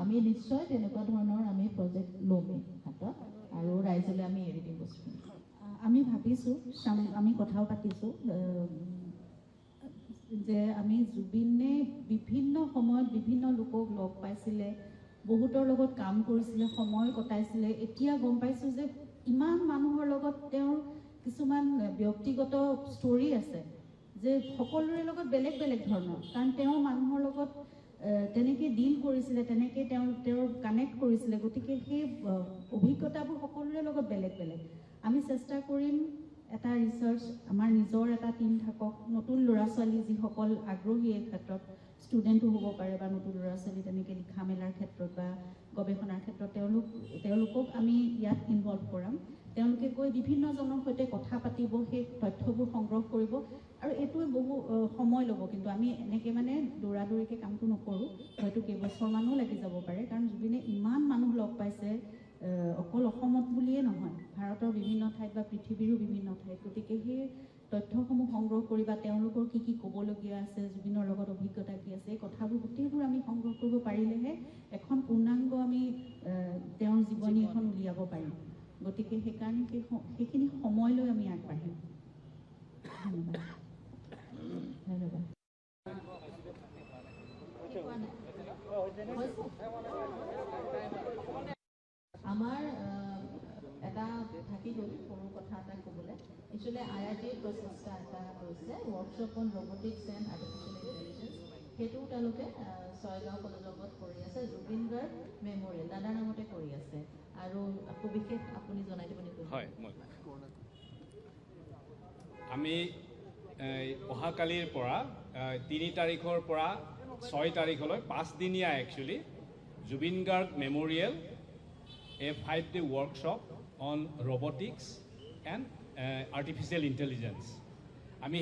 আমি নিশ্চয় তেনেকুৱা ধৰণৰ আমি প্ৰজেক্ট ল'মেই হাতত আৰু ৰাইজলৈ আমি এৰি দিম বস্তু আমি ভাবিছোঁ আমি কথাও পাতিছোঁ যে আমি জুবিনে বিভিন্ন সময়ত বিভিন্ন লোকক লগ পাইছিলে বহুতৰ লগত কাম কৰিছিলে সময় কটাইছিলে এতিয়া গম পাইছোঁ যে ইমান মানুহৰ লগত তেওঁৰ কিছুমান ব্যক্তিগত ষ্টৰী আছে যে সকলোৰে লগত বেলেগ বেলেগ ধৰণৰ কাৰণ তেওঁ মানুহৰ লগত তেনেকৈ ডিল কৰিছিলে তেনেকৈ তেওঁৰ কানেক্ট কৰিছিলে গতিকে সেই অভিজ্ঞতাবোৰ সকলোৰে লগত বেলেগ বেলেগ আমি চেষ্টা কৰিম এটা ৰিচাৰ্চ আমাৰ নিজৰ এটা টিম থাকক নতুন ল'ৰা ছোৱালী যিসকল আগ্ৰহী এই ক্ষেত্ৰত ষ্টুডেণ্টো হ'ব পাৰে বা নতুন ল'ৰা ছোৱালী তেনেকৈ লিখা মেলাৰ ক্ষেত্ৰত বা গৱেষণাৰ ক্ষেত্ৰত তেওঁলোকক আমি ইয়াত ইনভলভ কৰাম তেওঁলোকে গৈ বিভিন্নজনৰ সৈতে কথা পাতিব সেই তথ্যবোৰ সংগ্ৰহ কৰিব আৰু এইটোৱে বহু সময় ল'ব কিন্তু আমি এনেকৈ মানে দৌৰাদৌৰিকৈ কামটো নকৰোঁ হয়তো কেইবছৰমানো লাগি যাব পাৰে কাৰণ জুবিনে ইমান মানুহ লগ পাইছে অকল অসমত বুলিয়ে নহয় ভাৰতৰ বিভিন্ন ঠাইত বা পৃথিৱীৰো বিভিন্ন ঠাইত গতিকে সেই তথ্যসমূহ সংগ্ৰহ কৰি বা তেওঁলোকৰ কি ক'বলগীয়া আছে জুবিনৰ লগত অভিজ্ঞতা কি আছে এই কথাবোৰ গোটেইবোৰ আমি সংগ্ৰহ কৰিব পাৰিলেহে এখন পূৰ্ণাংগ আমি তেওঁৰ জীৱনী এখন উলিয়াব পাৰিম গতিকে সেইকাৰণে সেইখিনি সময় লৈ আমি আগবাঢ়িম ধন্যবাদ আমাৰ এটা থাকি গ'ল সৰু কথা এটা ক'বলৈ একচুৱেলি IITৰ প্ৰচেষ্টা এটা লৈছে workshop on robotics and artificial intelligence সেইটোও তেওঁলোকে ছয়গাঁও কলেজৰ লগত কৰি আছে জুবিন গাৰ্গ মেমৰিয়েল দাদাৰ নামতে কৰি আছে আৰু বিশেষ আপুনি জনাই দিব নেকি হয় আমি অহাকালিৰ পৰা 3 তাৰিখৰ পৰা 6 তাৰিখলৈ 5 দিনীয়া actually Zubeen Garg memorial a 5-day workshop on robotics and artificial intelligence. আমি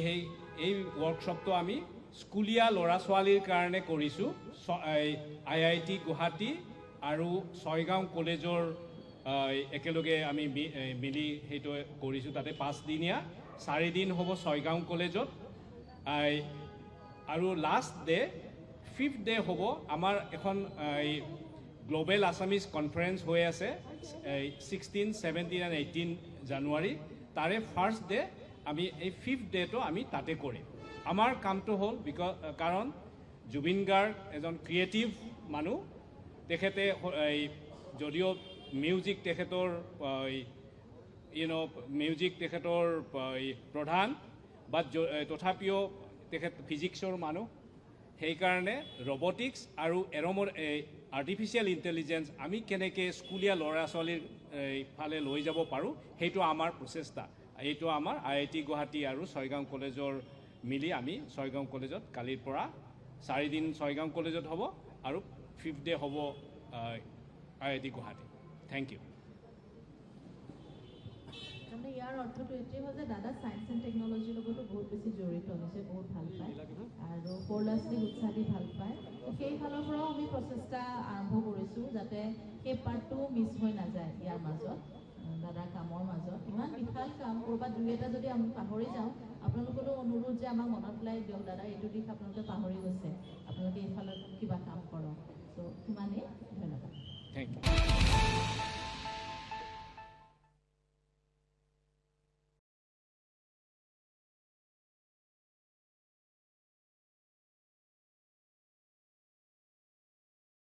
এই ৱৰ্কশ্বপটো আমি স্কুলীয়া ল'ৰা ছোৱালীৰ কাৰণে কৰিছোঁ IIT গুৱাহাটী আৰু ছয়গাঁও কলেজৰ একেলগে আমি মিলি সেইটো কৰিছোঁ তাতে 5 দিনীয়া 4 দিন হ'ব ছয়গাঁও কলেজত আৰু লাষ্ট ডে 5th ডে হ'ব আমাৰ এখন গ্লোবেল আছামিজ কনফাৰেন্স হৈ আছে 16, 17 and 18 জানুৱাৰী তাৰে ফাৰ্ষ্ট ডে আমি এই 5th ডেটো আমি তাতে কৰিম আমাৰ কামটো হ'ল কাৰণ জুবিন গাৰ্গ এজন ক্ৰিয়েটিভ মানুহ তেখেতে যদিও মিউজিক তেখেতৰ মিউজিক তেখেতৰ প্ৰধান বা তথাপিও তেখেত ফিজিক্সৰ মানুহ সেইকাৰণে ৰবটিক্স আৰু আৰ্টিফিচিয়েল ইণ্টেলিজেঞ্চ আমি কেনেকৈ স্কুলীয়া ল'ৰা ছোৱালীৰ ফালে লৈ যাব পাৰোঁ সেইটো আমাৰ প্ৰচেষ্টা এইটো আমাৰ IIT গুৱাহাটী আৰু ছয়গাঁও কলেজৰ মিলি আমি ছয়গাঁও কলেজত কালিৰ পৰা 4 দিন ছয়গাঁও কলেজত হ'ব আৰু 5th ডে হ'ব IIT গুৱাহাটী থেংক ইউ মানে ইয়াৰ অৰ্থটো এইটোৱে হয় যে দাদা ছায়েন্স এণ্ড টেকন'লজিৰ লগতো বহুত বেছি জড়িত হৈছে বহুত ভাল পায় আৰু সৰু ল'ৰা ছোৱালীক উৎসাহ দি ভাল পায় সেই ফালৰ পৰাও আমি প্ৰচেষ্টা আৰম্ভ কৰিছোঁ যাতে সেই পাৰ্টটো মিছ হৈ নাযায় ইয়াৰ মাজত দাদাৰ কামৰ মাজত ইমান বিশাল কাম ক'ৰবাত দুই এটা যদি আমি পাহৰি যাওঁ আপোনালোকৰো অনুৰোধ যে আমাক মনত পেলাই দিয়ক দাদা এইটো দিশ আপোনালোকে পাহৰি গৈছে আপোনালোকে এইফালে কিবা কাম কৰক